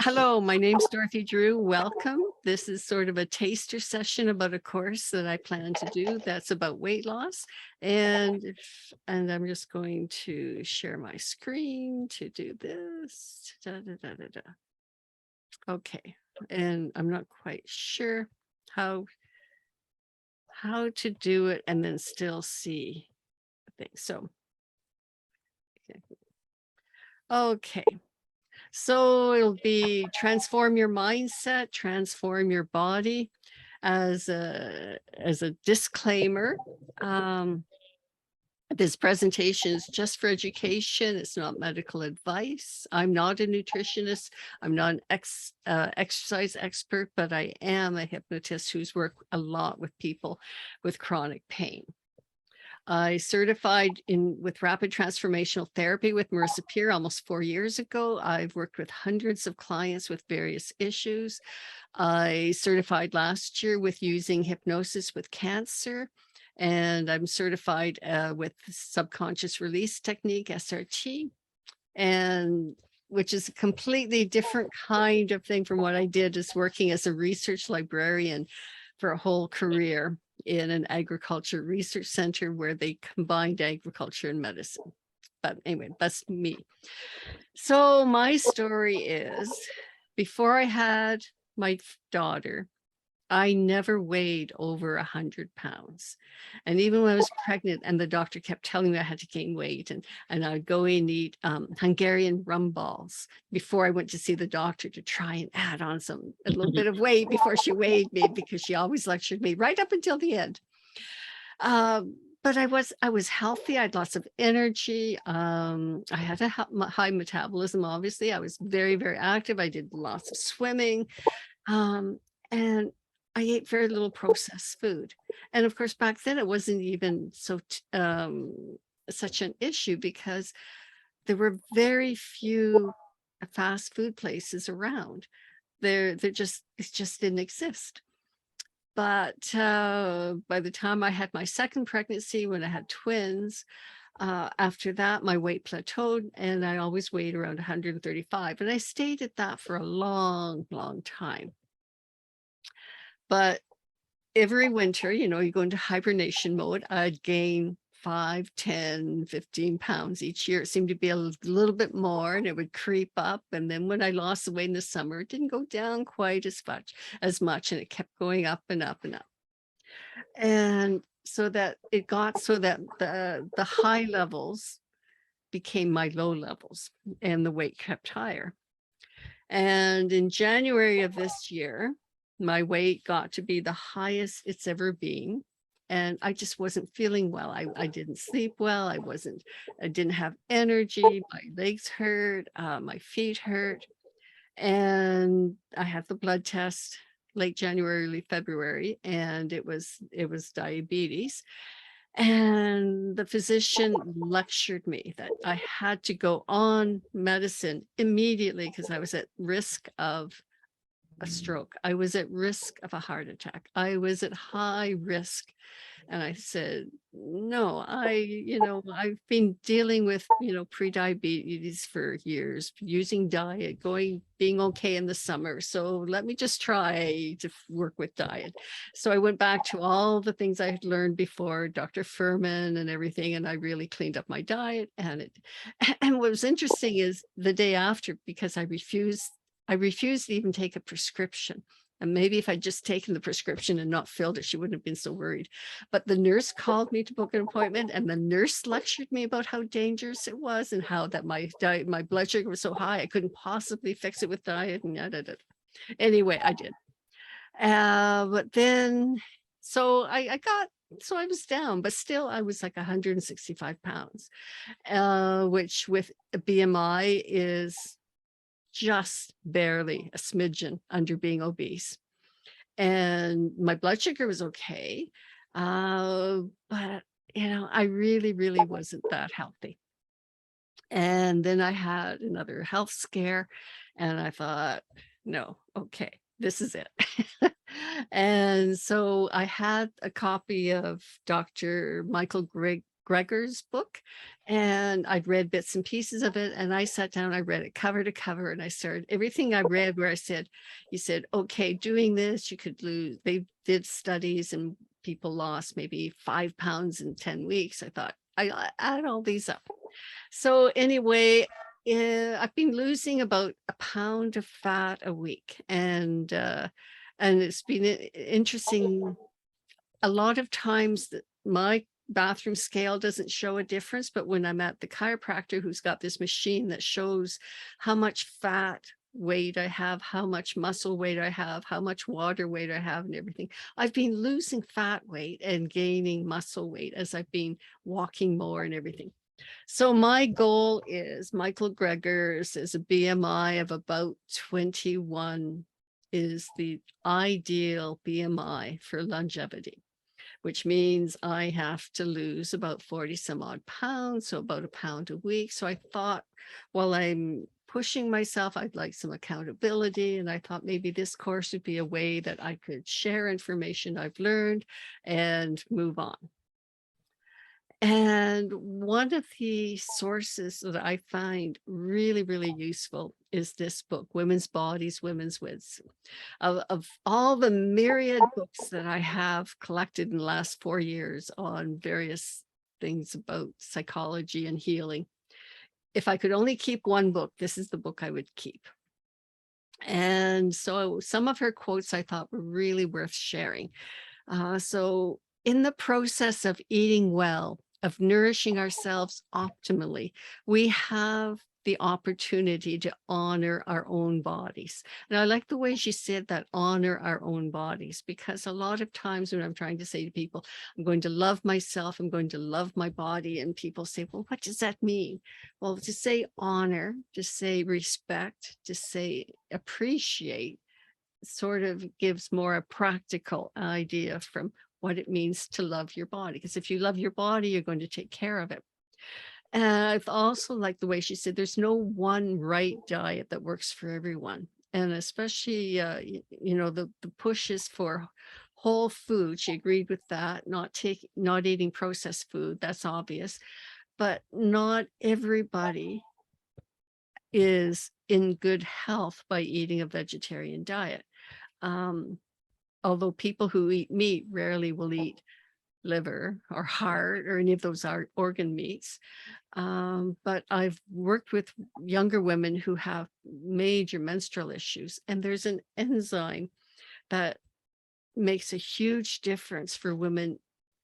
Hello, my name's Dorothy Drew. Welcome. This is sort of a taster session about a course that I plan to do that's about weight loss. And I'm just going to share my screen to do this. Da, da, da, da, da. Okay. And I'm not quite sure how to do it and then still see the thing. So, okay. So it'll be transform your mindset, transform your body. As a disclaimer, um, this presentation is just for education. It's not medical advice. I'm not a nutritionist. I'm not an exercise expert, but I am a hypnotist who's worked a lot with people with chronic pain. I certified with rapid transformational therapy with Marissa Peer almost 4 years ago. I've worked with hundreds of clients with various issues. I certified last year with using hypnosis with cancer, and I'm certified with subconscious release technique, SRT, and which is a completely different kind of thing from what I did as working as a research librarian for a whole career in an agriculture research center where they combined agriculture and medicine. But anyway, that's me. So my story is, before I had my daughter, I never weighed over 100 pounds. And even when I was pregnant and the doctor kept telling me I had to gain weight, and I'd go and eat Hungarian rum balls before I went to see the doctor to try and add on a little bit of weight before she weighed me, because she always lectured me right up until the end. But I was healthy. I had lots of energy. I had a high metabolism, obviously. I was very, very active. I did lots of swimming. Um, and I ate very little processed food. And of course, back then it wasn't even such an issue, because there were very few fast food places around. It just didn't exist. But by the time I had my second pregnancy, when I had twins, after that, my weight plateaued, and I always weighed around 135. And I stayed at that for a long, long time. But every winter, you go into hibernation mode, I'd gain 5, 10, 15 pounds each year. It seemed to be a little bit more, and it would creep up. And then when I lost the weight in the summer, it didn't go down quite as much, and it kept going up and up and up. And so that it got so that the high levels became my low levels, and the weight kept higher. And in January of this year, my weight got to be the highest it's ever been. And I just wasn't feeling well. I didn't sleep well. I didn't have energy. My legs hurt, my feet hurt. And I had the blood test late January, early February, and it was diabetes. And the physician lectured me that I had to go on medicine immediately, because I was at risk of a stroke. I was at risk of a heart attack. I was at high risk. And I said, no, I've been dealing with, pre-diabetes for years, using diet, being okay in the summer. So let me just try to work with diet. So I went back to all the things I had learned before, Dr. Furman and everything, and I really cleaned up my diet. And what was interesting is the day after, because I refused to even take a prescription. And maybe if I'd just taken the prescription and not filled it, she wouldn't have been so worried. But the nurse called me to book an appointment, and the nurse lectured me about how dangerous it was, and how that my blood sugar was so high, I couldn't possibly fix it with diet. And anyway, I did. But then, so I was down, but still I was like 165 pounds, which with a BMI is just barely a smidgen under being obese. And my blood sugar was okay. But I really, really wasn't that healthy. And then I had another health scare, and I thought, no, okay, this is it. And so I had a copy of Dr. Michael Gregor's book, and I'd read bits and pieces of it, and I sat down, I read it cover to cover, and I started everything I read where I said, he said, okay, doing this, you could lose. They did studies and people lost maybe 5 pounds in 10 weeks. I thought, I add all these up. So anyway, I've been losing about a pound of fat a week, and it's been interesting. A lot of times that my bathroom scale doesn't show a difference, but when I'm at the chiropractor who's got this machine that shows how much fat weight I have, how much muscle weight I have, how much water weight I have and everything. I've been losing fat weight and gaining muscle weight as I've been walking more and everything. So my goal is Michael Greger's is a BMI of about 21 is the ideal BMI for longevity, which means I have to lose about 40 some odd pounds, so about a pound a week. So I thought, while I'm pushing myself, I'd like some accountability. And I thought maybe this course would be a way that I could share information I've learned and move on. And one of the sources that I find really, really useful is this book, Women's Bodies, Women's Wits. Of all the myriad books that I have collected in the last 4 years on various things about psychology and healing, if I could only keep one book, this is the book I would keep. And so some of her quotes I thought were really worth sharing. So in the process of eating well, of nourishing ourselves optimally, we have the opportunity to honor our own bodies. And I like the way she said that, honor our own bodies, because a lot of times when I'm trying to say to people, I'm going to love myself, I'm going to love my body, and people say, well, what does that mean? Well, to say honor, to say respect, to say appreciate, sort of gives more a practical idea from what it means to love your body. Because if you love your body, you're going to take care of it. And I've also liked the way she said there's no one right diet that works for everyone. And especially, the push is for whole food. She agreed with that, not eating processed food. That's obvious. But not everybody is in good health by eating a vegetarian diet. Um, Although people who eat meat rarely will eat liver or heart or any of those organ meats. But I've worked with younger women who have major menstrual issues, and there's an enzyme that makes a huge difference for women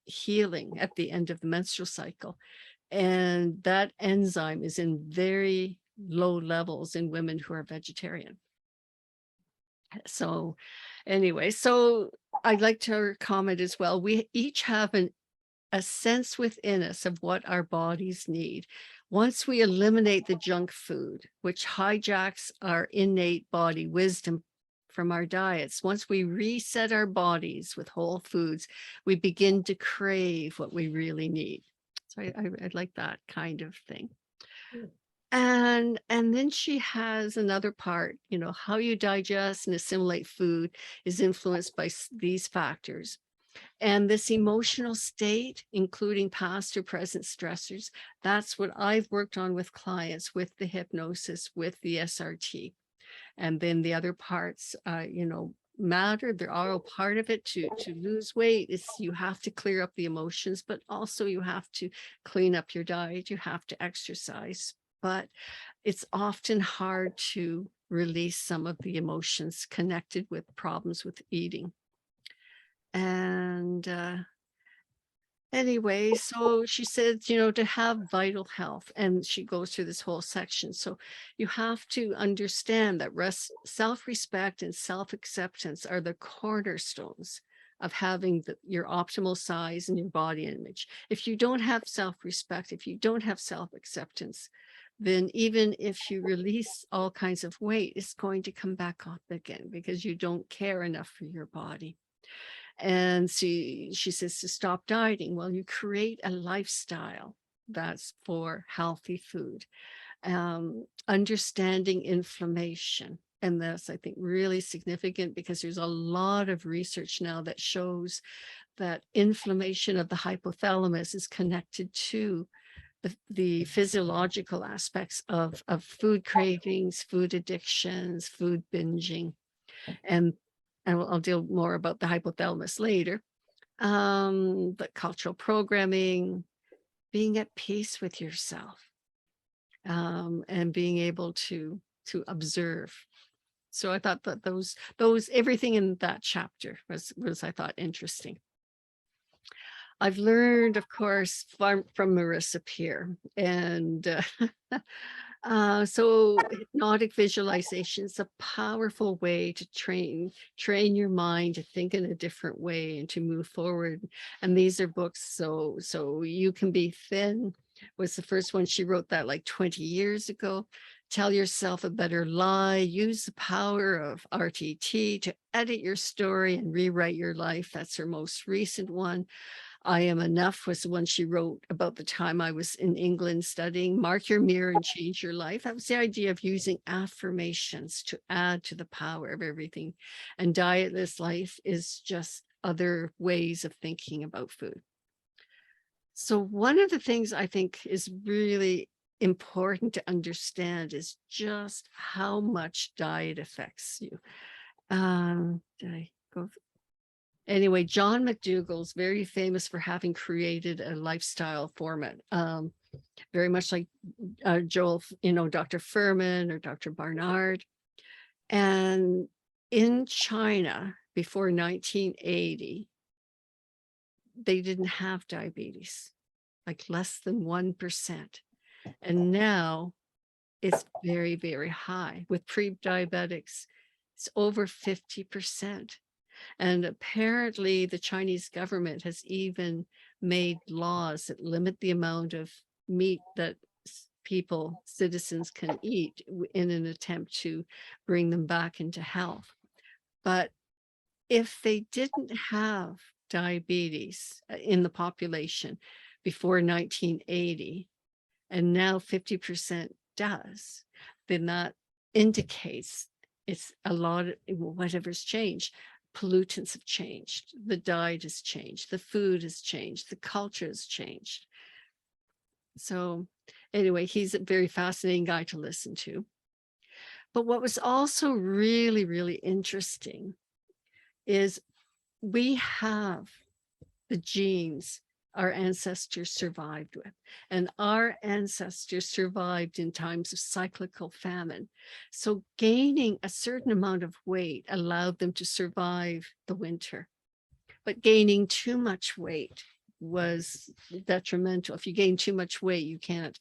healing at the end of the menstrual cycle. And that enzyme is in very low levels in women who are vegetarian. So anyway, so I'd like to comment as well. We each have a sense within us of what our bodies need. Once we eliminate the junk food, which hijacks our innate body wisdom from our diets, once we reset our bodies with whole foods, we begin to crave what we really need. So I'd like that kind of thing. And then she has another part, how you digest and assimilate food is influenced by these factors. And this emotional state, including past or present stressors, that's what I've worked on with clients, with the hypnosis, with the SRT. And then the other parts, matter. They're all part of it. To lose weight, is you have to clear up the emotions, but also you have to clean up your diet. You have to exercise. But it's often hard to release some of the emotions connected with problems with eating. And anyway, so she said, to have vital health, and she goes through this whole section. So you have to understand that self-respect and self-acceptance are the cornerstones of having your optimal size and your body image. If you don't have self-respect, if you don't have self-acceptance, then even if you release all kinds of weight, it's going to come back up again because you don't care enough for your body. And she says to stop dieting. Well, you create a lifestyle that's for healthy food, understanding inflammation and that's, I think, really significant because there's a lot of research now that shows that inflammation of the hypothalamus is connected to the physiological aspects of food cravings, food addictions, food binging, and I'll deal more about the hypothalamus later. But cultural programming, being at peace with yourself, and being able to observe. So I thought that those everything in that chapter was I thought interesting. I've learned, of course, from Marissa Peer, and so hypnotic visualization is a powerful way to train your mind to think in a different way and to move forward. And these are books, so You Can Be Thin was the first one. She wrote that like 20 years ago. Tell Yourself a Better Lie, Use the Power of RTT to Edit Your Story and Rewrite Your Life. That's her most recent one. I Am Enough was the one she wrote about the time I was in England studying. Mark Your Mirror and Change Your Life. That was the idea of using affirmations to add to the power of everything. And Dietless Life is just other ways of thinking about food. So one of the things I think is really important to understand is just how much diet affects you. Did I go? Anyway, John McDougall's very famous for having created a lifestyle format, very much like Joel, Dr. Furman or Dr. Barnard. And in China before 1980, they didn't have diabetes, like less than 1%. And now it's very, very high. With pre-diabetics, it's over 50%. And apparently the Chinese government has even made laws that limit the amount of meat that citizens can eat in an attempt to bring them back into health. But if they didn't have diabetes in the population before 1980, and now 50% does, then that indicates it's a lot of whatever's changed. Pollutants have changed, the diet has changed, the food has changed, the culture has changed. So anyway, he's a very fascinating guy to listen to. But what was also really, really interesting is we have the genes our ancestors survived with. And our ancestors survived in times of cyclical famine. So gaining a certain amount of weight allowed them to survive the winter. But gaining too much weight was detrimental. If you gain too much weight, you can't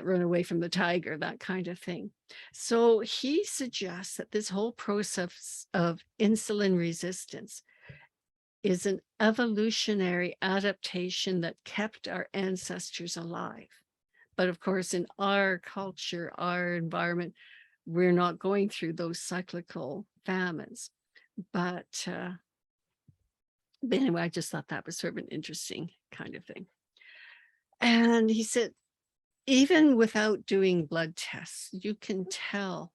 run away from the tiger, that kind of thing. So he suggests that this whole process of insulin resistance is an evolutionary adaptation that kept our ancestors alive. But of course, in our culture, our environment, we're not going through those cyclical famines. But anyway, I just thought that was sort of an interesting kind of thing. And he said, even without doing blood tests, you can tell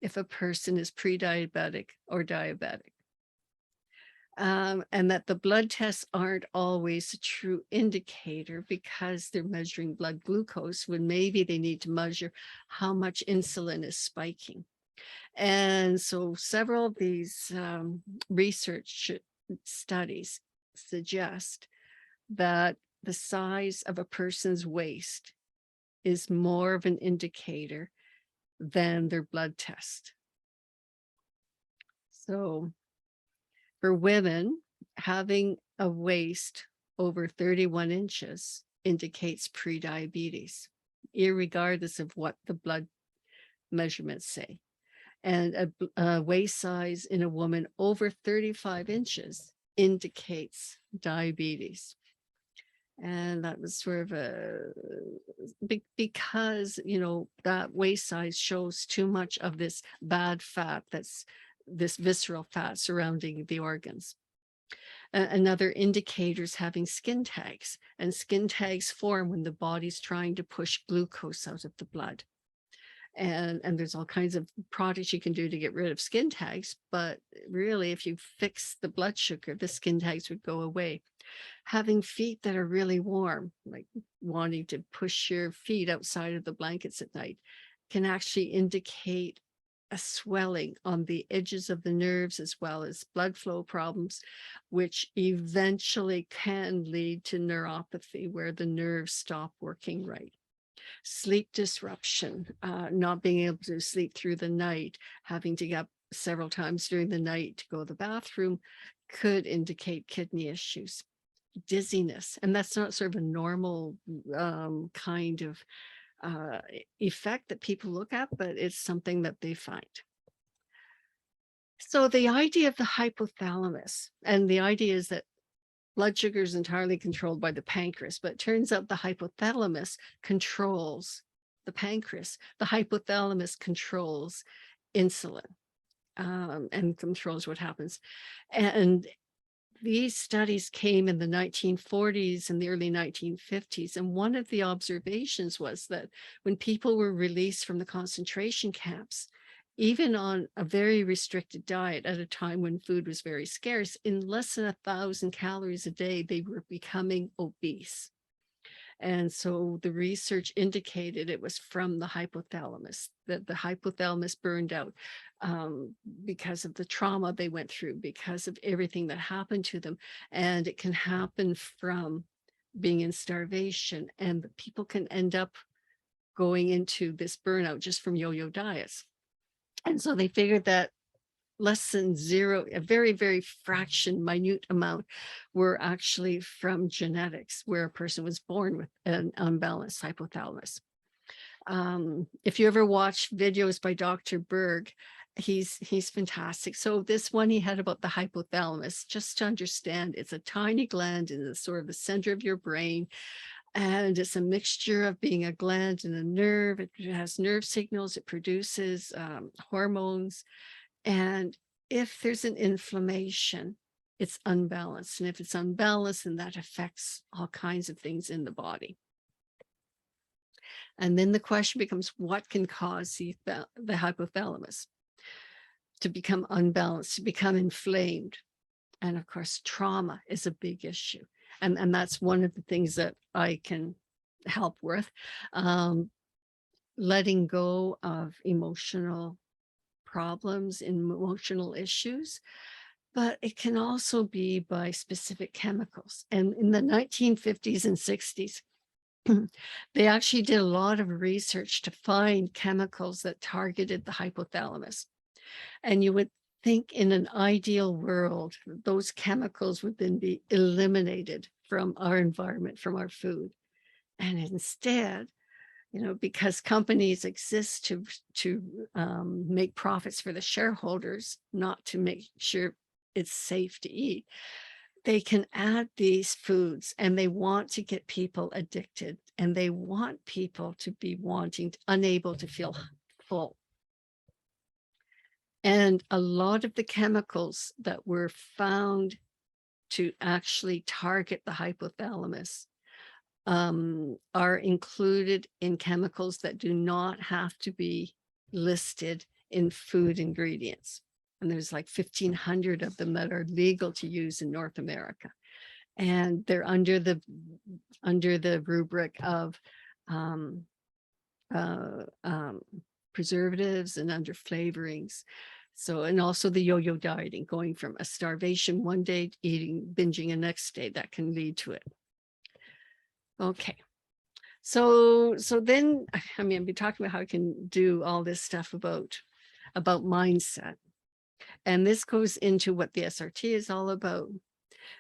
if a person is pre-diabetic or diabetic. And that the blood tests aren't always a true indicator because they're measuring blood glucose when maybe they need to measure how much insulin is spiking. And so several of these research studies suggest that the size of a person's waist is more of an indicator than their blood test. So for women, having a waist over 31 inches indicates prediabetes, irregardless of what the blood measurements say. And a waist size in a woman over 35 inches indicates diabetes. And that was sort of because, that waist size shows too much of this bad fat, that's this visceral fat surrounding the organs. Another indicator is having skin tags, and skin tags form when the body's trying to push glucose out of the blood. And there's all kinds of products you can do to get rid of skin tags, but really, if you fix the blood sugar, the skin tags would go away. Having feet that are really warm, like wanting to push your feet outside of the blankets at night, can actually indicate a swelling on the edges of the nerves as well as blood flow problems, which eventually can lead to neuropathy where the nerves stop working right. Sleep disruption, not being able to sleep through the night, having to get up several times during the night to go to the bathroom could indicate kidney issues. Dizziness, and that's not sort of a normal kind of effect that people look at, but it's something that they find. So the idea of the hypothalamus, and the idea is that blood sugar is entirely controlled by the pancreas, but it turns out the hypothalamus controls the pancreas. The hypothalamus controls insulin, and controls what happens. And these studies came in the 1940s and the early 1950s. And one of the observations was that when people were released from the concentration camps, even on a very restricted diet at a time when food was very scarce, in less than 1,000 calories a day, they were becoming obese. And so the research indicated it was from the hypothalamus, that the hypothalamus burned out because of the trauma they went through, because of everything that happened to them. And it can happen from being in starvation, and people can end up going into this burnout just from yo-yo diets. And so they figured that less than zero, a very, very fraction, minute amount were actually from genetics, where a person was born with an unbalanced hypothalamus. If you ever watch videos by Dr. Berg, he's fantastic. So this one he had about the hypothalamus, just to understand, it's a tiny gland in the sort of the center of your brain. And it's a mixture of being a gland and a nerve. It has nerve signals, it produces hormones. And if there's an inflammation, it's unbalanced. And if it's unbalanced, then that affects all kinds of things in the body. And then the question becomes, what can cause the hypothalamus to become unbalanced, to become inflamed? And of course, trauma is a big issue. And that's one of the things that I can help with. Letting go of emotional problems, emotional issues, but it can also be by specific chemicals. And in the 1950s and 60s, they actually did a lot of research to find chemicals that targeted the hypothalamus. And you would think in an ideal world, those chemicals would then be eliminated from our environment, from our food. And instead, because companies exist to make profits for the shareholders, not to make sure it's safe to eat, they can add these foods, and they want to get people addicted, and they want people to be unable to feel full. And a lot of the chemicals that were found to actually target the hypothalamus are included in chemicals that do not have to be listed in food ingredients. And there's like 1,500 of them that are legal to use in North America. And they're under the rubric of preservatives and under flavorings. So, and also the yo-yo dieting, going from a starvation one day, binging the next day, that can lead to it. Okay. So then, I mean, I've been talking about how I can do all this stuff about mindset. And this goes into what the SRT is all about.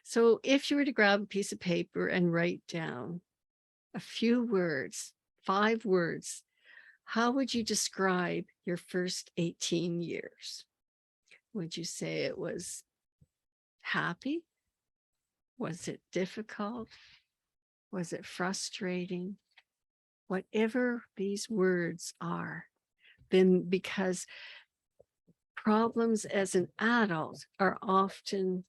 So if you were to grab a piece of paper and write down a few words, 5 words, how would you describe your first 18 years? Would you say it was happy? Was it difficult? Was it frustrating? Whatever these words are, then, because problems as an adult are often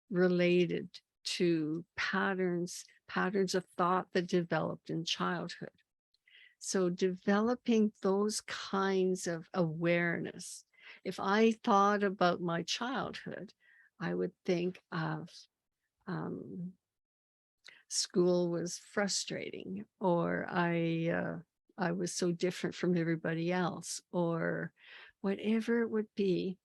related to patterns of thought that developed in childhood. So developing those kinds of awareness. If I thought about my childhood, I would think of um, school was frustrating, or I was so different from everybody else, or whatever it would be.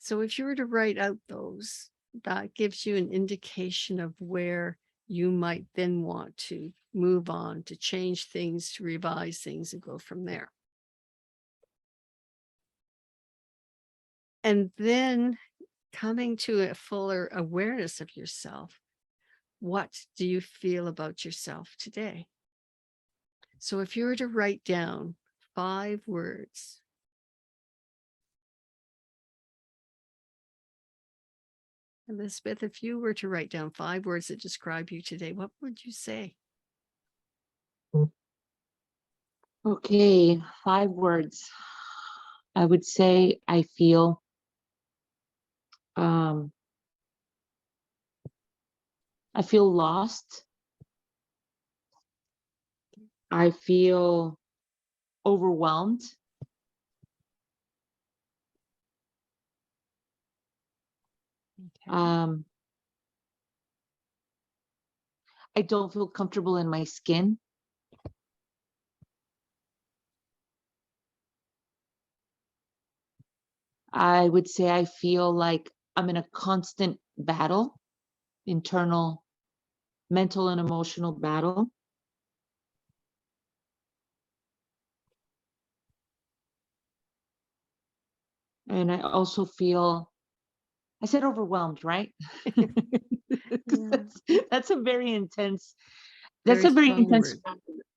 So if you were to write out those, that gives you an indication of where you might then want to move on, to change things, to revise things, and go from there. And then coming to a fuller awareness of yourself, what do you feel about yourself today? So if you were to write down 5 words, Elizabeth, if you were to write down 5 words that describe you today, what would you say? Okay, 5 words. I would say I feel um, lost. I feel overwhelmed. Okay. I don't feel comfortable in my skin. I would say I feel like I'm in a constant battle, internal, mental, and emotional battle. And I also feel, I said overwhelmed, right? Yeah. That's a very intense, Very strong word.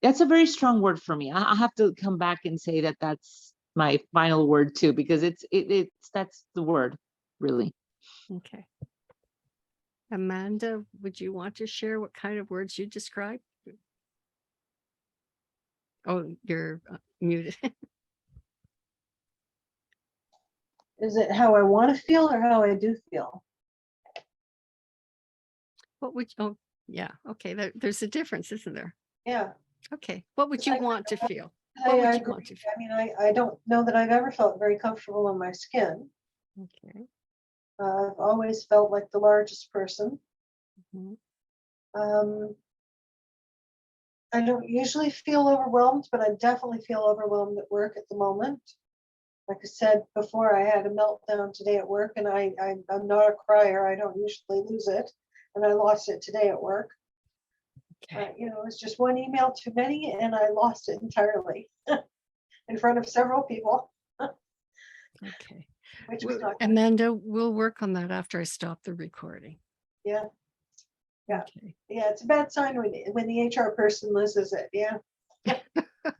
that's a very strong word for me. I have to come back and say that that's my final word too, because that's the word, really. Okay. Amanda, would you want to share what kind of words you describe? Oh, you're muted. Is it how I want to feel or how I do feel? What would you, oh, yeah. Okay. There's a difference, isn't there? Yeah, Okay. What would you want to feel? I What would you agree. want to feel? I mean, I don't know that I've ever felt very comfortable in my skin. Okay. I've always felt like the largest person. Mhm. Um, I don't usually feel overwhelmed, but I definitely feel overwhelmed at work at the moment. Like I said before, I had a meltdown today at work, and I'm not a crier. I don't usually lose it, and I lost it today at work. Okay. You know, it was just one email too many, and I lost it entirely in front of several people, Okay. which was not good. Amanda, we'll work on that after I stop the recording. Yeah, yeah, Okay. yeah. It's a bad sign when the HR person loses it. Yeah,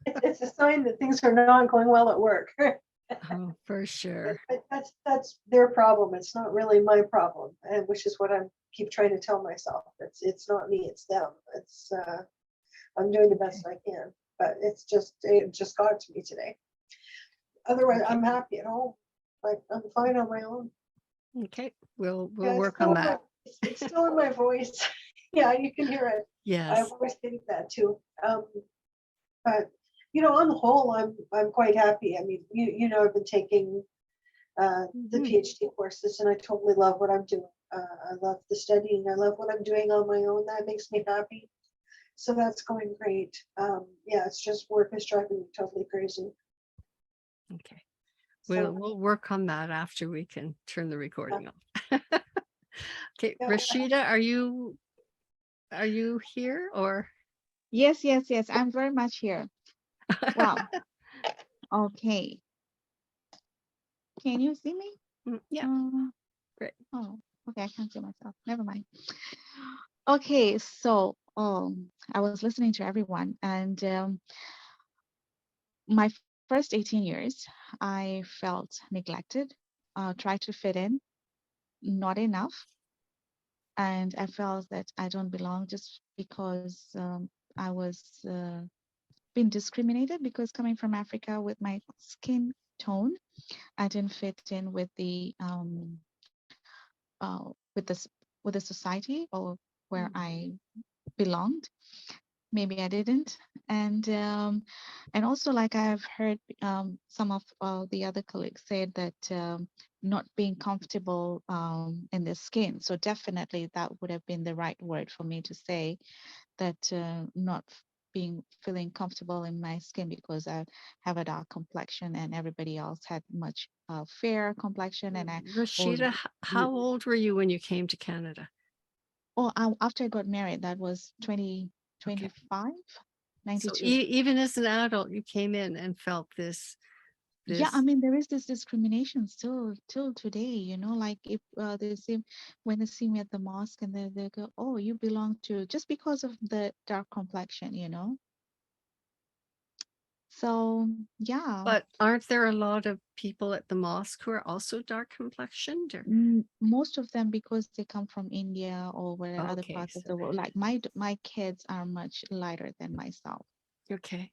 it's a sign that things are not going well at work. Oh, for sure. But that's their problem. It's not really my problem, and which is what I keep trying to tell myself. It's not me. It's them. It's I'm doing the best I can, but it just got to me today. Otherwise, Okay. I'm happy at home. Like I'm fine on my own. Okay. We'll Yeah, work on that. It's still in my voice. Yeah, you can hear it. Yes. I've always think that too. But you know, on the whole, I'm quite happy. I mean, you know, I've been taking the Mhm. PhD courses, and I totally love what I'm doing. I love the studying. I love what I'm doing on my own. That makes me happy. So that's going great. Yeah, it's just work is driving me totally crazy. Okay. So We'll work on that after we can turn the recording off. Okay, yeah, Rashida, are you here or? Yes, yes, yes. I'm very much here. Wow. Okay. Can you see me? Yeah, Uh, great. oh, okay. I can't see myself. Never mind. Okay, so I was listening to everyone, and my first 18 years, I felt neglected, tried to fit in, not enough, and I felt that I don't belong just because I was being discriminated because coming from Africa with my skin tone. I didn't fit in with this with the society or where I belonged. maybe I didn't. And also, like I've heard some of the other colleagues said that not being comfortable in their skin. So definitely that would have been the right word for me to say, that not being feeling comfortable in my skin because I have a dark complexion and everybody else had much fair complexion, and I always Rashida, how old were you when you came to Canada? after I got married, that was Okay. 2025, So 92. even as an adult, you came in and felt Yeah, I this, mean, there is this discrimination still till today, like if they see, when they see me at the mosque, and they go, oh, you belong to, just because of the dark complexion. So yeah, but aren't there a lot of people at the mosque who are also dark complexioned? Or most of them, because they come from India or where other okay, parts of so the world. Like my kids are much lighter than myself. okay,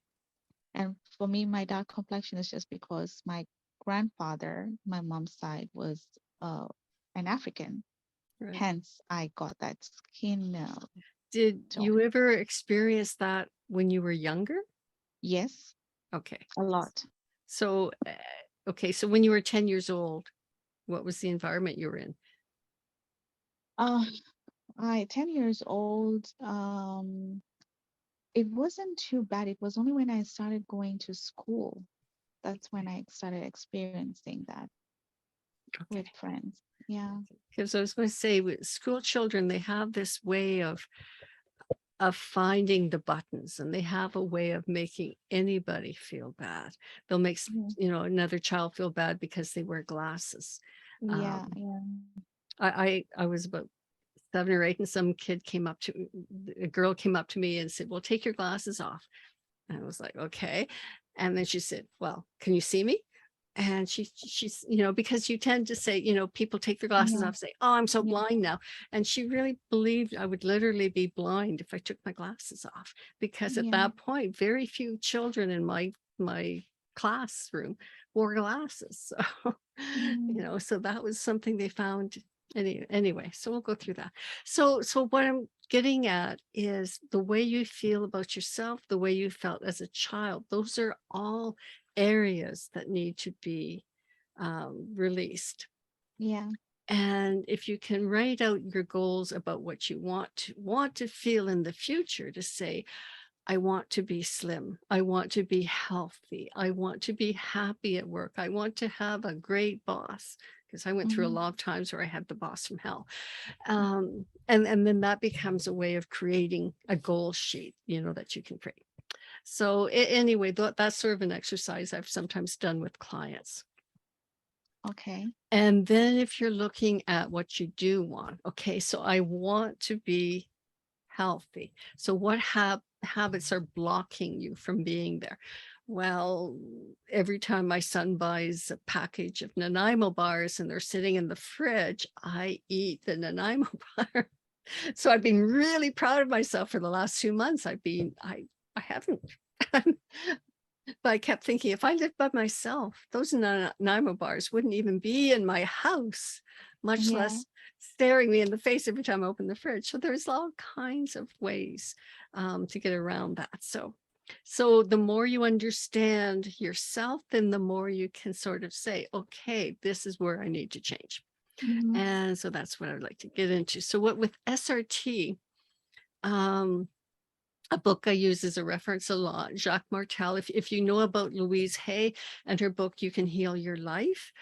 And for me, my dark complexion is just because my grandfather, my mom's side, was uh, an African. right. Hence, I got that skin Did tone. you ever experience that when you were younger? Yes, Okay. a lot. So, okay, so when you were 10 years old, what was the environment you were in? Uh, 10 years old, it wasn't too bad. It was only when I started going to school. That's when I started experiencing that with Okay. friends. Yeah. Because I was going to say, with school children, they have this way of finding the buttons, and they have a way of making anybody feel bad. They'll make, Mhm. another child feel bad because they wear glasses. Yeah. Um, Yeah. I was about 7 or 8, and some kid came up to a girl came up to me and said, well, take your glasses off. And I was like, okay. And then she said, well, can you see me? And she's, because you tend to say, people take their glasses Yeah. off, say, oh, I'm so Yeah. blind now. And she really believed I would literally be blind if I took my glasses off, because at Yeah. that point, very few children in my classroom wore glasses. So, Mhm. so that was something they found. Anyway, so we'll go through that. So what I'm getting at is the way you feel about yourself, the way you felt as a child. Those are all areas that need to be released. Yeah. And if you can write out your goals about what you want to feel in the future, to say, I want to be slim. I want to be healthy. I want to be happy at work. I want to have a great boss, because I went through a Mhm. lot of times where I had the boss from hell. And then that becomes a way of creating a goal sheet, that you can create. So anyway, that's sort of an exercise I've sometimes done with clients. Okay. And then if you're looking at what you do want, okay, so I want to be healthy. So what habits are blocking you from being there? Well, every time my son buys a package of Nanaimo bars and they're sitting in the fridge, I eat the Nanaimo bar. So I've been really proud of myself for the last 2 months. I haven't. But I kept thinking, if I lived by myself, those Nanaimo bars wouldn't even be in my house, much Yeah. less staring me in the face every time I open the fridge. So there's all kinds of ways to get around that. So the more you understand yourself, then the more you can sort of say, okay, this is where I need to change. Mhm. And so that's what I'd like to get into. So what with SRT, um, a book I use as a reference a lot, Jacques Martel. If you know about Louise Hay and her book, You Can Heal Your Life.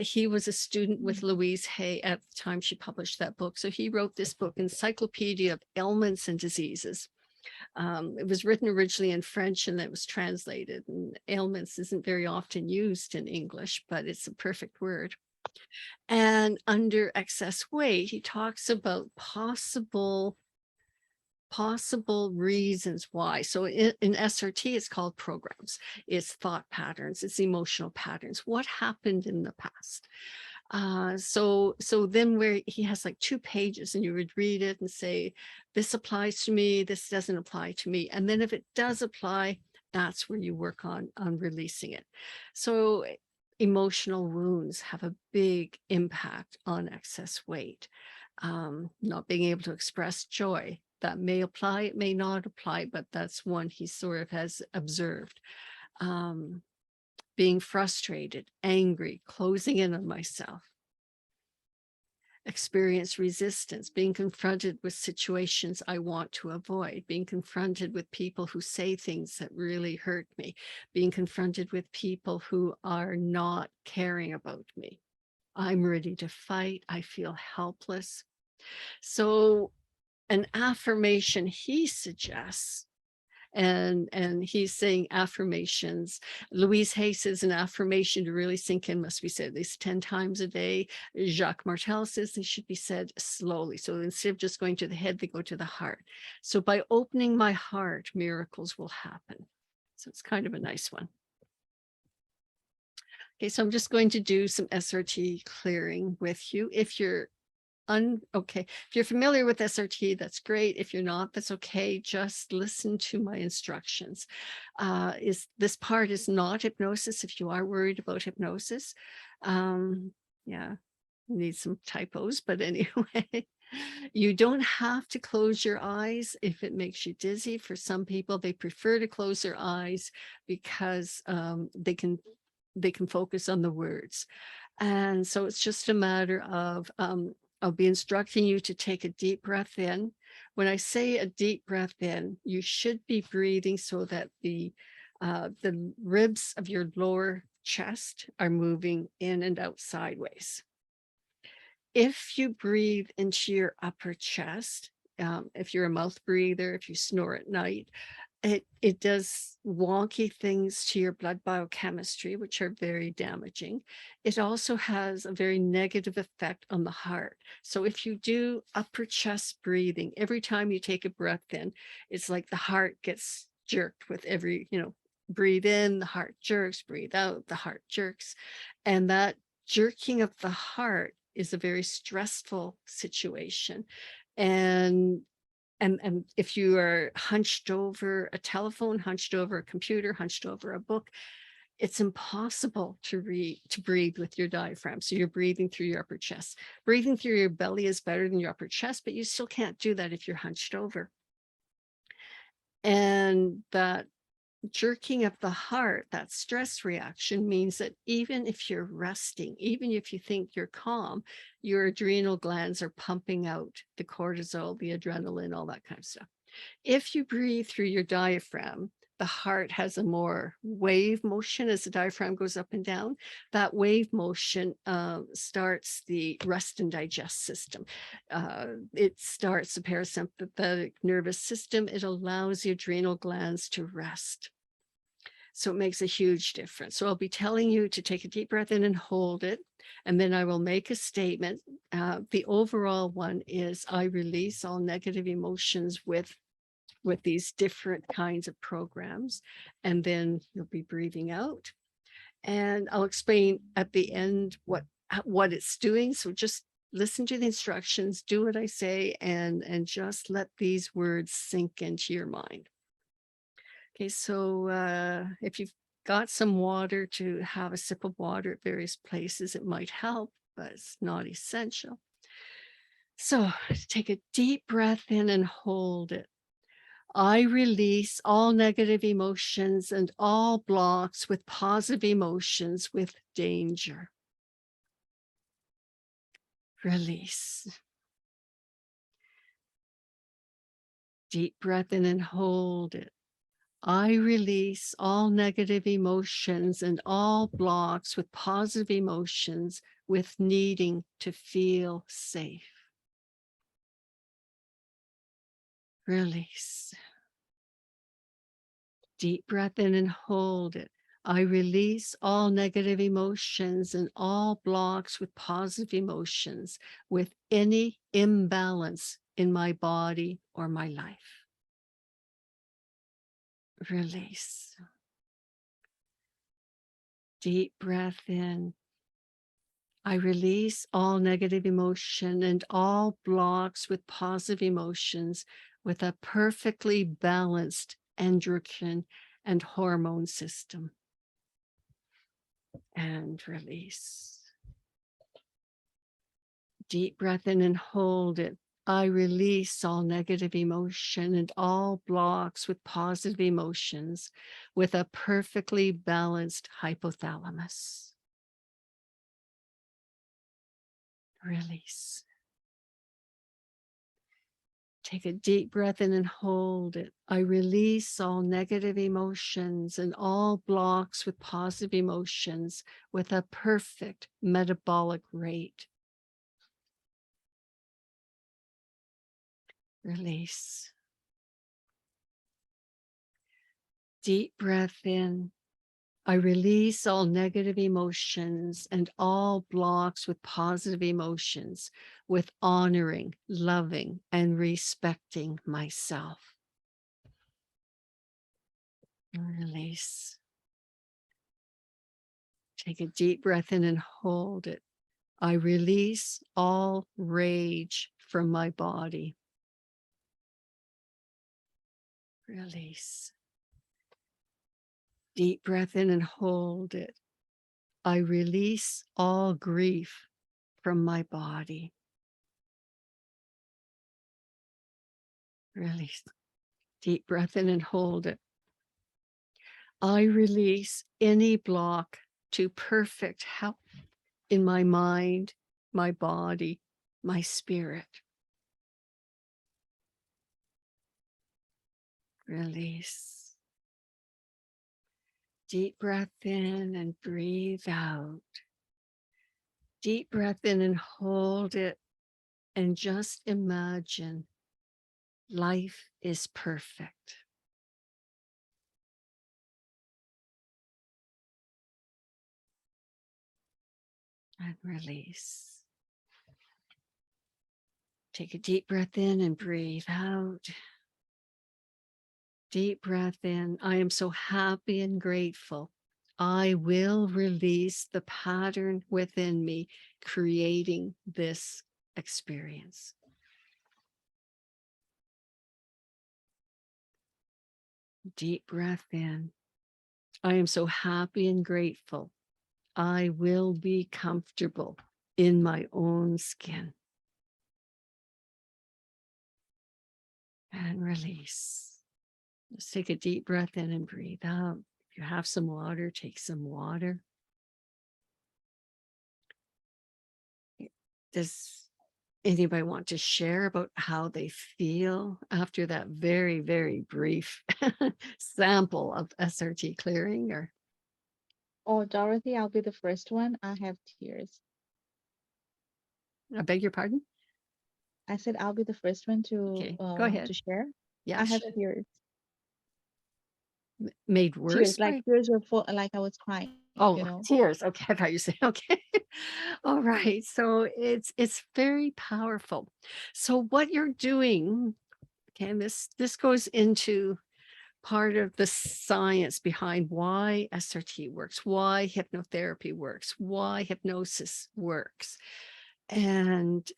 He was a student with Louise Hay at the time she published that book. So he wrote this book, Encyclopedia of Ailments and Diseases. It was written originally in French and it was translated. And ailments isn't very often used in English, but it's a perfect word. And under excess weight, he talks about possible reasons why. So in SRT, it's called programs, it's thought patterns, it's emotional patterns. What happened in the past? So then where he has like 2 pages and you would read it and say, this applies to me, this doesn't apply to me. And then if it does apply, that's where you work on releasing it. So emotional wounds have a big impact on excess weight. Not being able to express joy that may apply, it may not apply, but that's one he sort of has observed. Being frustrated, angry, closing in on myself. Experience resistance, being confronted with situations I want to avoid, being confronted with people who say things that really hurt me, being confronted with people who are not caring about me. I'm ready to fight. I feel helpless. So an affirmation he suggests, and he's saying affirmations. Louise Hay says an affirmation to really sink in must be said at least 10 times a day. Jacques Martel says they should be said slowly. So instead of just going to the head, they go to the heart. So by opening my heart, miracles will happen. So it's kind of a nice one. Okay, so I'm just going to do some SRT clearing with you. If you're okay, if you're familiar with SRT, that's great. If you're not, that's okay. Just listen to my instructions. This part is not hypnosis. If you are worried about hypnosis, yeah, need some typos, but anyway, you don't have to close your eyes if it makes you dizzy. For some people, they prefer to close their eyes because they can focus on the words. And so it's just a matter of I'll be instructing you to take a deep breath in. When I say a deep breath in, you should be breathing so that the ribs of your lower chest are moving in and out sideways. If you breathe into your upper chest, if you're a mouth breather, if you snore at night, it does wonky things to your blood biochemistry, which are very damaging. It also has a very negative effect on the heart. So if you do upper chest breathing, every time you take a breath in, it's like the heart gets jerked with every, breathe in, the heart jerks, breathe out, the heart jerks. And that jerking of the heart is a very stressful situation. And if you are hunched over a telephone, hunched over a computer, hunched over a book, it's impossible to breathe with your diaphragm. So you're breathing through your upper chest. Breathing through your belly is better than your upper chest, but you still can't do that if you're hunched over. And that jerking of the heart, that stress reaction, means that even if you're resting, even if you think you're calm, your adrenal glands are pumping out the cortisol, the adrenaline, all that kind of stuff. If you breathe through your diaphragm, the heart has a more wave motion as the diaphragm goes up and down. That wave motion starts the rest and digest system. It starts the parasympathetic nervous system. It allows the adrenal glands to rest. So it makes a huge difference. So I'll be telling you to take a deep breath in and hold it. And then I will make a statement. The overall one is I release all negative emotions with these different kinds of programs. And then you'll be breathing out. And I'll explain at the end what it's doing. So just listen to the instructions, do what I say, and just let these words sink into your mind. Okay, so if you've got some water, to have a sip of water at various places, it might help, but it's not essential. So take a deep breath in and hold it. I release all negative emotions and all blocks with positive emotions with danger. Release. Deep breath in and hold it. I release all negative emotions and all blocks with positive emotions with needing to feel safe. Release. Deep breath in and hold it. I release all negative emotions and all blocks with positive emotions with any imbalance in my body or my life. Release. Deep breath in. I release all negative emotion and all blocks with positive emotions with a perfectly balanced endocrine and hormone system. And release. Deep breath in and hold it. I release all negative emotion and all blocks with positive emotions with a perfectly balanced hypothalamus. Release. Take a deep breath in and hold it. I release all negative emotions and all blocks with positive emotions with a perfect metabolic rate. Release. Deep breath in. I release all negative emotions and all blocks with positive emotions with honoring, loving, and respecting myself. Release. Take a deep breath in and hold it. I release all rage from my body. Release. Deep breath in and hold it. I release all grief from my body. Release. Deep breath in and hold it. I release any block to perfect health in my mind, my body, my spirit. Release. Deep breath in and breathe out. Deep breath in and hold it. And just imagine life is perfect. And release. Take a deep breath in and breathe out. Deep breath in. I am so happy and grateful. I will release the pattern within me, creating this experience. Deep breath in. I am so happy and grateful. I will be comfortable in my own skin. And release. Just take a deep breath in and breathe out. If you have some water, take some water. Does anybody want to share about how they feel after that very, very brief sample of SRT clearing? Or Oh, Dorothy, I'll be the first one. I have tears. I beg your pardon? I said I'll be the first one Okay, go ahead. to share. Yeah, I have sure. tears. Made worse Tears, like by tears were full, like I was crying, oh tears. Okay, I thought you said okay. All right. So it's very powerful. So what you're doing, okay, and this goes into part of the science behind why SRT works, why hypnotherapy works, why hypnosis works. And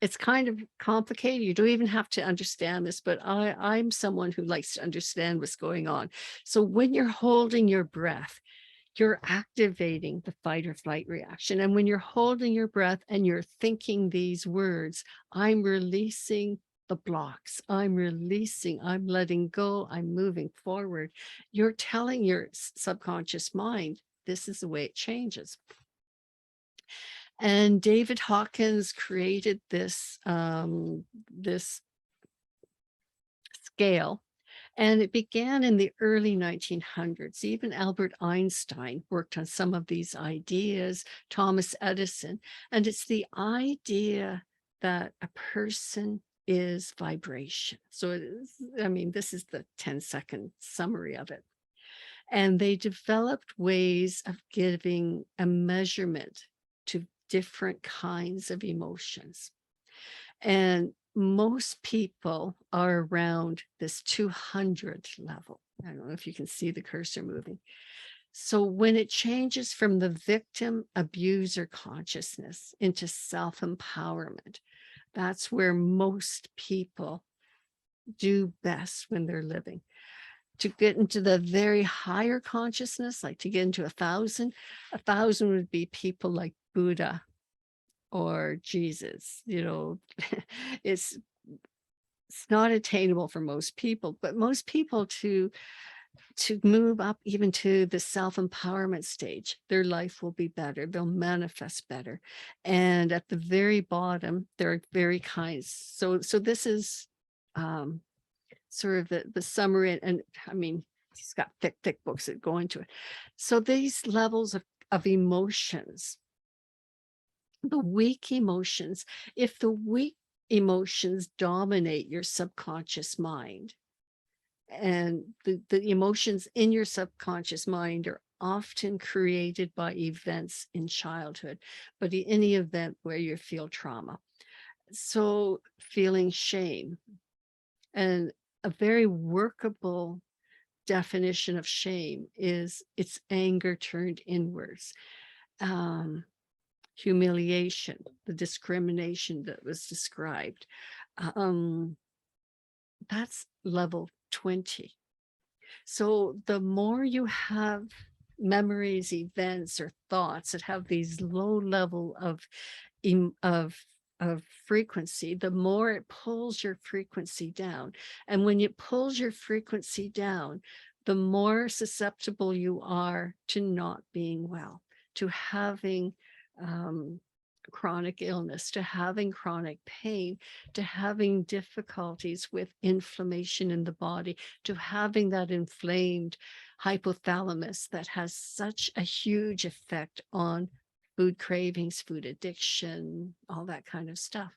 it's kind of complicated. You don't even have to understand this, but I'm someone who likes to understand what's going on. So when you're holding your breath, you're activating the fight or flight reaction. And when you're holding your breath and you're thinking these words, I'm releasing the blocks, I'm releasing, I'm letting go, I'm moving forward. You're telling your subconscious mind, this is the way it changes. And David Hawkins created this, this scale. And it began in the early 1900s. Even Albert Einstein worked on some of these ideas, Thomas Edison. And it's the idea that a person is vibration. So it is, I mean, this is the 10-second summary of it. And they developed ways of giving a measurement to different kinds of emotions. And most people are around this 200 level. I don't know if you can see the cursor moving. So when it changes from the victim abuser consciousness into self-empowerment, that's where most people do best when they're living. To get into the very higher consciousness, like to get into 1,000 would be people like Buddha, or Jesus, it's it's not attainable for most people, but most people to move up even to the self-empowerment stage, their life will be better. They'll manifest better. And at the very bottom, there are very kinds. So this is um, sort of the summary. And I mean, he's got thick books that go into it. So these levels of emotions, the weak emotions, if the weak emotions dominate your subconscious mind, and the emotions in your subconscious mind are often created by events in childhood, but any event where you feel trauma. So feeling shame, and a very workable definition of shame is it's anger turned inwards. Um, Humiliation, the discrimination that was described. Um, that's level 20. So the more you have memories, events, or thoughts that have these low level of em- of frequency, the more it pulls your frequency down. And when it pulls your frequency down, the more susceptible you are to not being well, to having um, chronic illness, to having chronic pain, to having difficulties with inflammation in the body, to having that inflamed hypothalamus that has such a huge effect on food cravings, food addiction, all that kind of stuff.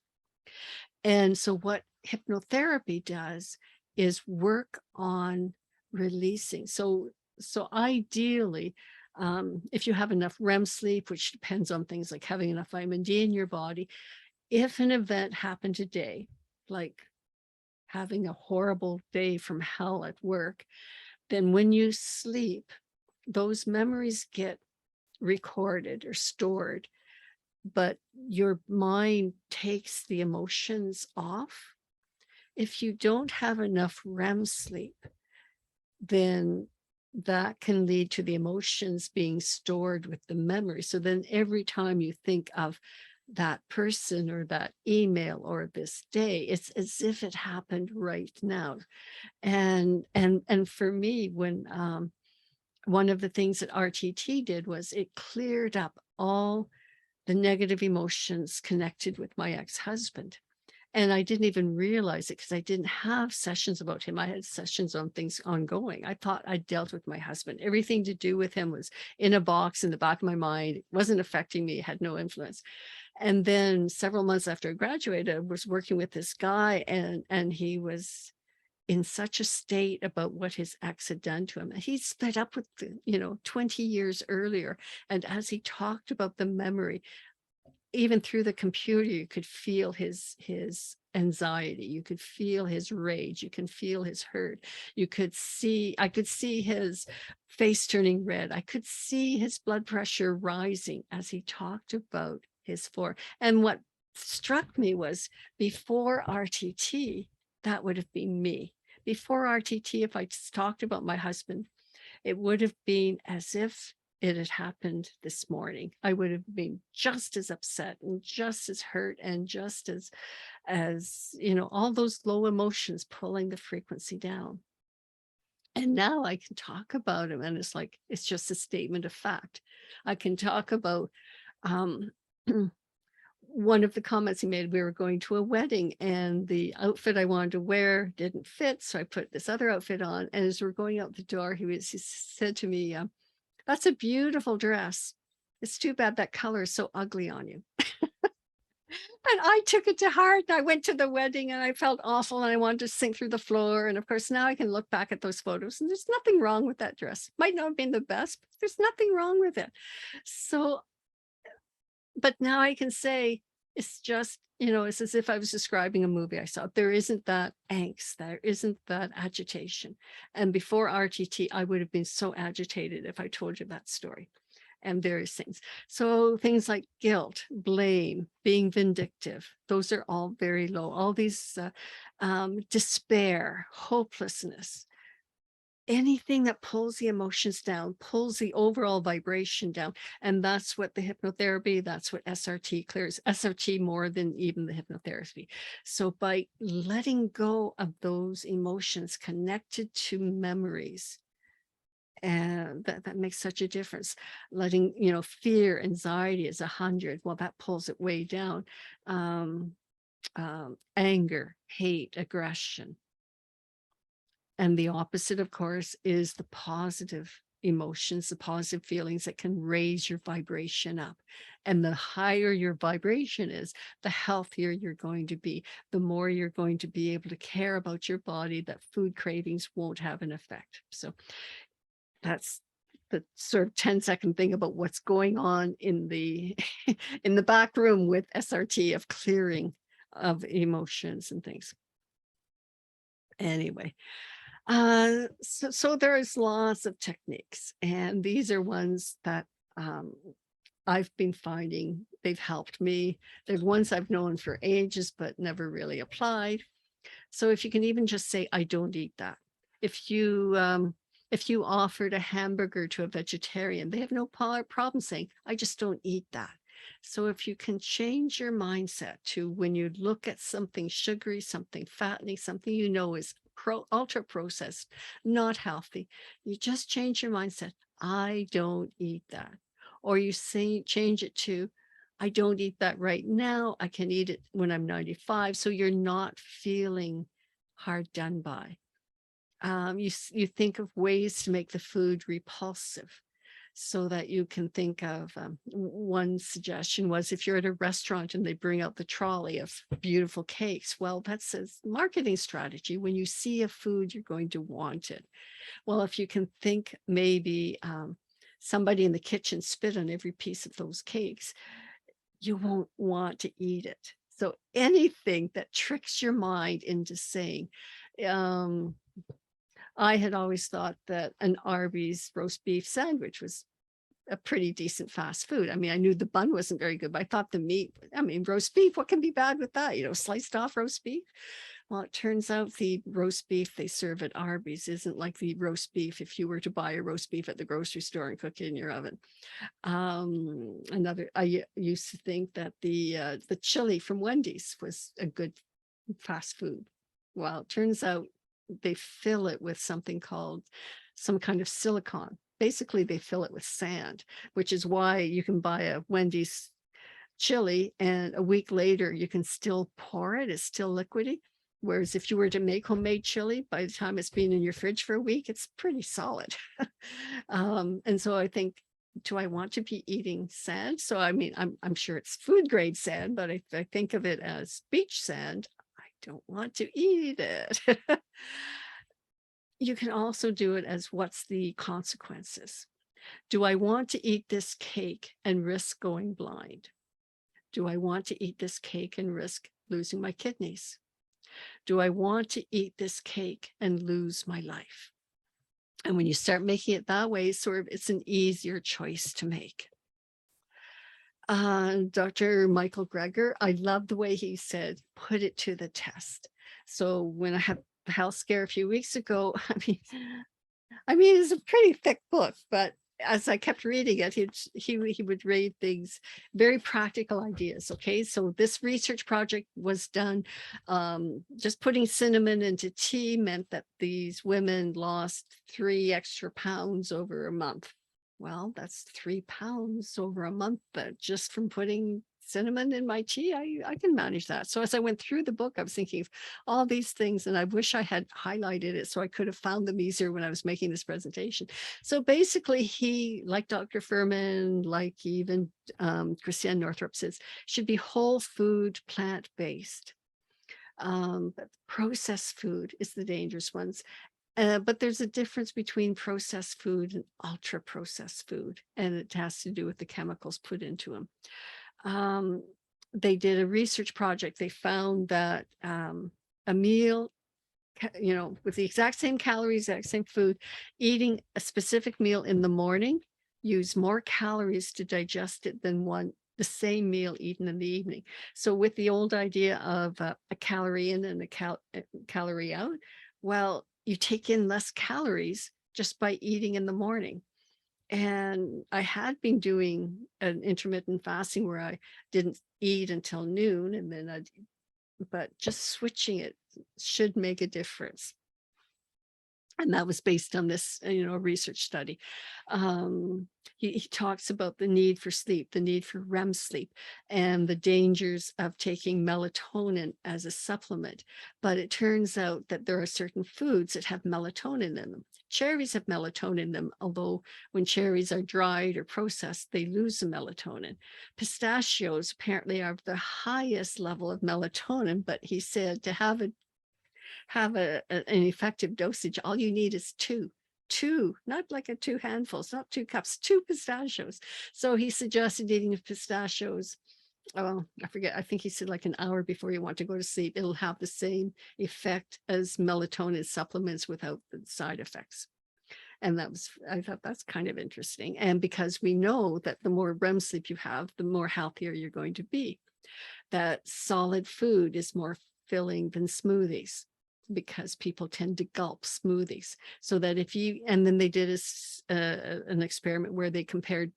And so what hypnotherapy does is work on releasing. So ideally, if you have enough REM sleep, which depends on things like having enough vitamin D in your body, if an event happened today, like having a horrible day from hell at work, then when you sleep, those memories get recorded or stored, but your mind takes the emotions off. If you don't have enough REM sleep, then that can lead to the emotions being stored with the memory. So then every time you think of that person or that email or this day, it's as if it happened right now. And for me, when one of the things that RTT did was it cleared up all the negative emotions connected with my ex-husband. And I didn't even realize it because I didn't have sessions about him. I had sessions on things ongoing. I thought I dealt with my husband. Everything to do with him was in a box in the back of my mind. It wasn't affecting me, it had no influence. And then several months after I graduated, I was working with this guy, and he was in such a state about what his ex had done to him. He split up with, 20 years earlier. And as he talked about the memory, even through the computer, you could feel his anxiety, you could feel his rage, you can feel his hurt. I could see his face turning red. I could see his blood pressure rising as he talked about his four. And what struck me was before RTT, that would have been me. Before RTT, if I just talked about my husband, it would have been as if it had happened this morning. I would have been just as upset and just as hurt and just as all those low emotions pulling the frequency down. And now I can talk about him, and it's like it's just a statement of fact. I can talk about um one of the comments he made. We were going to a wedding and the outfit I wanted to wear didn't fit, so I put this other outfit on, and as we're going out the door, he said to me, "That's a beautiful dress. It's too bad that color is so ugly on you." And I took it to heart. I went to the wedding and I felt awful and I wanted to sink through the floor. And of course, now I can look back at those photos and there's nothing wrong with that dress. Might not have been the best, but there's nothing wrong with it. So, but now I can say it's just, it's as if I was describing a movie I saw. There isn't that angst, there isn't that agitation. And before RTT, I would have been so agitated if I told you that story and various things. So things like guilt, blame, being vindictive, those are all very low. All these despair, hopelessness, anything that pulls the emotions down, pulls the overall vibration down. And that's what the hypnotherapy, that's what SRT clears, SRT more than even the hypnotherapy. So by letting go of those emotions connected to memories, and that makes such a difference. Letting, fear, anxiety is 100. Well, that pulls it way down. Um, Anger, hate, aggression. And the opposite, of course, is the positive emotions, the positive feelings that can raise your vibration up. And the higher your vibration is, the healthier you're going to be, the more you're going to be able to care about your body, that food cravings won't have an effect. So that's the sort of 10-second thing about what's going on in the in the back room with SRT of clearing of emotions and things. Anyway, so there's lots of techniques, and these are ones that I've been finding they've helped me. There's ones I've known for ages but never really applied. So if you can even just say, I don't eat that. If you offered a hamburger to a vegetarian, they have no problem saying, I just don't eat that. So if you can change your mindset to when you look at something sugary, something fattening, something is ultra processed, not healthy, you just change your mindset. I don't eat that. Or you change it to, I don't eat that right now. I can eat it when I'm 95. So you're not feeling hard done by. You think of ways to make the food repulsive, so that you can think of one suggestion was, if you're at a restaurant and they bring out the trolley of beautiful cakes, well, that's a marketing strategy. When you see a food, you're going to want it. Well, if you can think maybe somebody in the kitchen spit on every piece of those cakes, you won't want to eat it. So anything that tricks your mind into saying, I had always thought that an Arby's roast beef sandwich was a pretty decent fast food. I mean, I knew the bun wasn't very good, but I thought the meat, roast beef, what can be bad with that? Sliced off roast beef. Well, it turns out the roast beef they serve at Arby's isn't like the roast beef if you were to buy a roast beef at the grocery store and cook it in your oven. I used to think that the chili from Wendy's was a good fast food. Well, it turns out they fill it with something called some kind of silicone. Basically, they fill it with sand, which is why you can buy a Wendy's chili and a week later you can still pour it. It's still liquidy. Whereas if you were to make homemade chili, by the time it's been in your fridge for a week, it's pretty solid. And so I think, do I want to be eating sand? So I'm sure it's food grade sand, but if I think of it as beach sand, I don't want to eat it. You can also do it as, what's the consequences? Do I want to eat this cake and risk going blind? Do I want to eat this cake and risk losing my kidneys? Do I want to eat this cake and lose my life? And when you start making it that way, it's an easier choice to make. Dr. Michael Greger, I love the way he said, put it to the test. So when I had the health scare a few weeks ago, it's a pretty thick book, but as I kept reading it, he would read things, very practical ideas. Okay, so this research project was done. Just putting cinnamon into tea meant that these women lost 3 extra pounds over a month. Well, that's 3 pounds over a month, but just from putting cinnamon in my tea, I can manage that. So as I went through the book, I was thinking of all these things, and I wish I had highlighted it so I could have found them easier when I was making this presentation. So basically, he, like Dr. Furman, like even Christiane Northrup says, should be whole food, plant-based. But processed food is the dangerous ones. But there's a difference between processed food and ultra processed food, and it has to do with the chemicals put into them. They did a research project. They found that a meal, with the exact same calories, exact same food, eating a specific meal in the morning use more calories to digest it than the same meal eaten in the evening. So with the old idea of a calorie in and a calorie out, well, you take in less calories, just by eating in the morning. And I had been doing an intermittent fasting where I didn't eat until noon, and then but just switching it should make a difference. And that was based on this, research study. He talks about the need for sleep, the need for REM sleep, and the dangers of taking melatonin as a supplement. But it turns out that there are certain foods that have melatonin in them. Cherries have melatonin in them, although when cherries are dried or processed, they lose the melatonin. Pistachios apparently have the highest level of melatonin, but he said to have an effective dosage, all you need is two, not like a two handfuls, not 2 cups, 2 pistachios. So he suggested eating pistachios. Oh, I forget. I think he said like an hour before you want to go to sleep. It'll have the same effect as melatonin supplements without the side effects. And I thought that's kind of interesting. And because we know that the more REM sleep you have, the more healthier you're going to be. That solid food is more filling than smoothies, because people tend to gulp smoothies. So that and then they did an experiment where they compared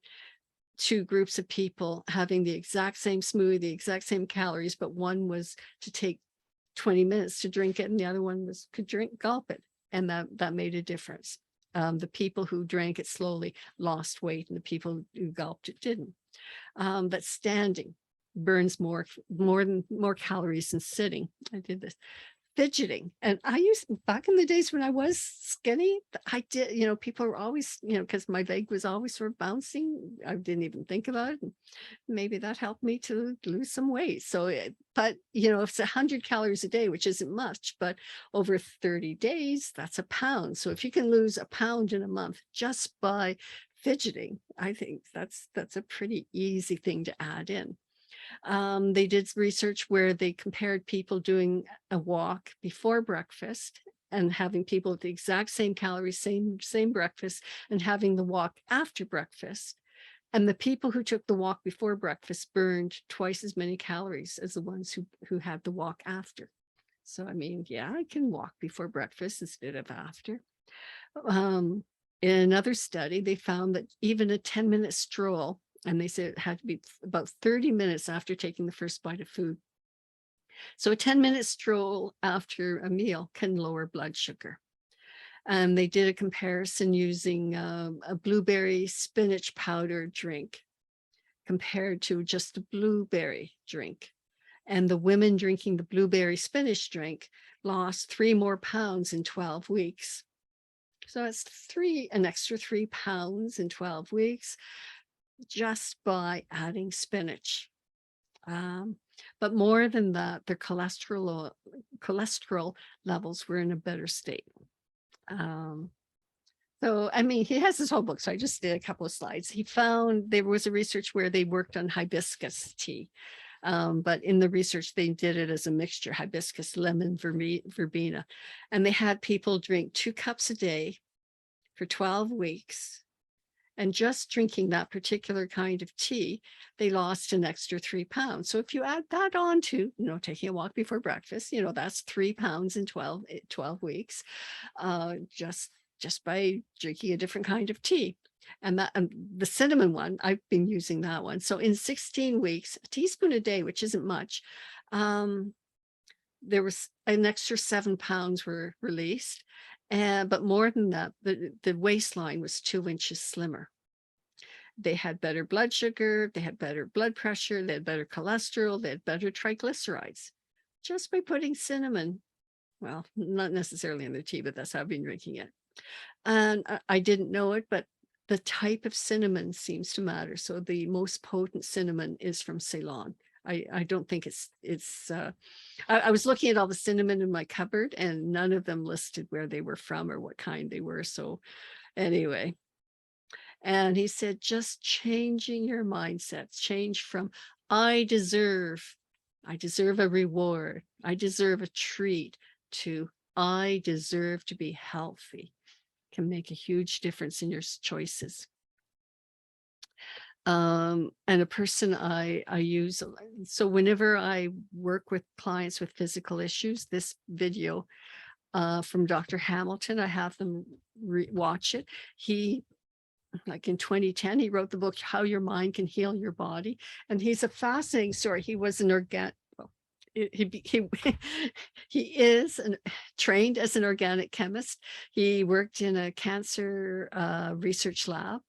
2 groups of people having the exact same smoothie, the exact same calories, but one was to take 20 minutes to drink it and the other one could gulp it. And that made a difference. The people who drank it slowly lost weight, and the people who gulped it didn't. But standing burns more calories than sitting. I did this. Fidgeting. And I used, back in the days when I was skinny, I did, people were always, because my leg was always sort of bouncing. I didn't even think about it. And maybe that helped me to lose some weight. So, but if it's 100 calories a day, which isn't much, but over 30 days, that's a pound. So if you can lose a pound in a month just by fidgeting, I think that's a pretty easy thing to add in. They did research where they compared people doing a walk before breakfast and having people with the exact same calories, same breakfast, and having the walk after breakfast. And the people who took the walk before breakfast burned twice as many calories as the ones who had the walk after. So, I mean, yeah, I can walk before breakfast instead of after. In another study, they found that even a 10-minute stroll, and they said it had to be about 30 minutes after taking the first bite of food. So a 10-minute stroll after a meal can lower blood sugar. And they did a comparison using a blueberry spinach powder drink compared to just a blueberry drink. And the women drinking the blueberry spinach drink lost 3 more pounds in 12 weeks. So it's an extra 3 pounds in 12 weeks. Just by adding spinach. But more than that, their cholesterol levels were in a better state. So, I mean, he has this whole book, so I just did a couple of slides. He found there was a research where they worked on hibiscus tea. But in the research, they did it as a mixture, hibiscus, lemon, verbena. And they had people drink 2 cups a day for 12 weeks. And just drinking that particular kind of tea, they lost an extra 3 pounds. So if you add that on to, taking a walk before breakfast, that's 3 pounds in 12 weeks, just by drinking a different kind of tea. And the cinnamon one, I've been using that one. So in 16 weeks, a teaspoon a day, which isn't much, there was an extra 7 pounds were released. But more than that, the waistline was 2 inches slimmer. They had better blood sugar, they had better blood pressure, they had better cholesterol, they had better triglycerides, just by putting cinnamon, well, not necessarily in the tea, but that's how I've been drinking it. And I didn't know it, but the type of cinnamon seems to matter. So the most potent cinnamon is from Ceylon. I don't think I was looking at all the cinnamon in my cupboard and none of them listed where they were from or what kind they were. So anyway, and he said, just changing your mindset, change from I deserve a reward, I deserve a treat, to I deserve to be healthy, can make a huge difference in your choices. And a person I use, so whenever I work with clients with physical issues, this video from Dr. Hamilton. I have them watch it. He, like in 2010, he wrote the book, How Your Mind Can Heal Your Body. And he's a fascinating story. He was an he is trained as an organic chemist. He worked in a cancer research lab,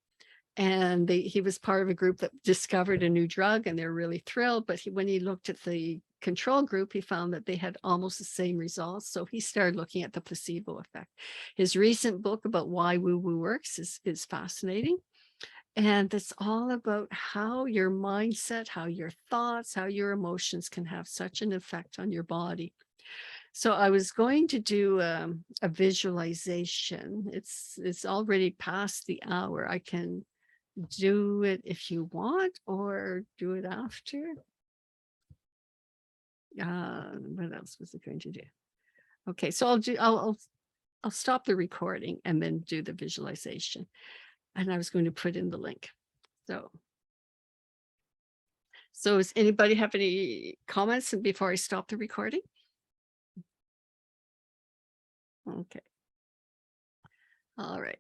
and he was part of a group that discovered a new drug, and they're really thrilled. But when he looked at the control group, he found that they had almost the same results. So he started looking at the placebo effect. His recent book about why woo-woo works is fascinating. And it's all about how your mindset, how your thoughts, how your emotions can have such an effect on your body. So I was going to do a visualization. It's already past the hour. I can do it if you want, or do it after. What else was I going to do? Okay, so I'll stop the recording and then do the visualization. And I was going to put in the link. So does anybody have any comments before I stop the recording? Okay. All right.